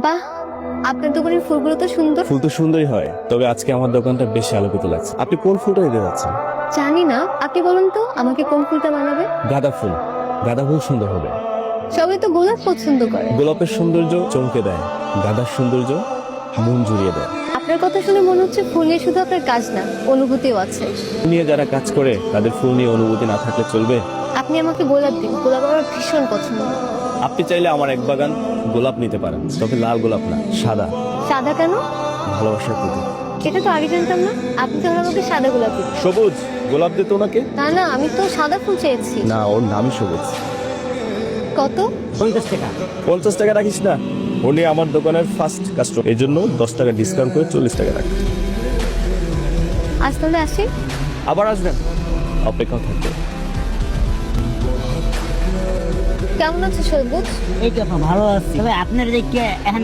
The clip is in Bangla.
বাহ, আপনার দোকানের ফুলগুলো তো সুন্দর। ফুল তো সুন্দরই হয়, তবে আজকে আমার দোকানটা বেশি আলোকিত লাগছে। আপনি কোন ফুলটা নিতে যাচ্ছেন? জানি না, আপনি বলুন তো আমাকে কোন ফুলটা মানাবে। গাঁদা ফুল। গাঁদা ফুল সুন্দর হবে। সবাই তো গোলাপ পছন্দ করে। গোলাপের সৌন্দর্য চমকে দেয়, গাঁদার সৌন্দর্য মন জুড়িয়ে দেয়। আপনার কথা শুনে মনে হচ্ছে ফুল নিয়ে শুধু আপনার কাজ না, অনুভূতিও আছে। ফুল নিয়ে যারা কাজ করে তাদের ফুল নিয়ে অনুভূতি না থাকলে চলবে? আপনি আমাকে গোলাপ দিন, গোলাপ আমার ভীষণ পছন্দ। আপনি চাইলে আমার এক বাগান গোলাপ নিতে পারেন, তবে লাল গোলাপ না, সাদা। সাদা কেন? ভালোবাসার প্রতীক। এটা তো আগে জানতাম না। আপনি তাহলে আমাকে সাদা গোলাপ দিন। সবুজ গোলাপ দিত ওনাকে? না না, আমি তো সাদা ফুল চেয়েছি। না, ওর নামই সবুজ। কত? 50 টাকা। 50 টাকা রাখিস না, উনি আমার দোকানের ফার্স্ট কাস্টমার, এই জন্য 10 টাকা ডিসকাউন্ট করে 40 টাকা রাখ। আজ তাহলে আসি। আবার আসবেন, অপেক্ষা থাকবে। কেমন আছে সবুজ? এই তো আপা ভালো আছি, তবে আপনার দেখে এখন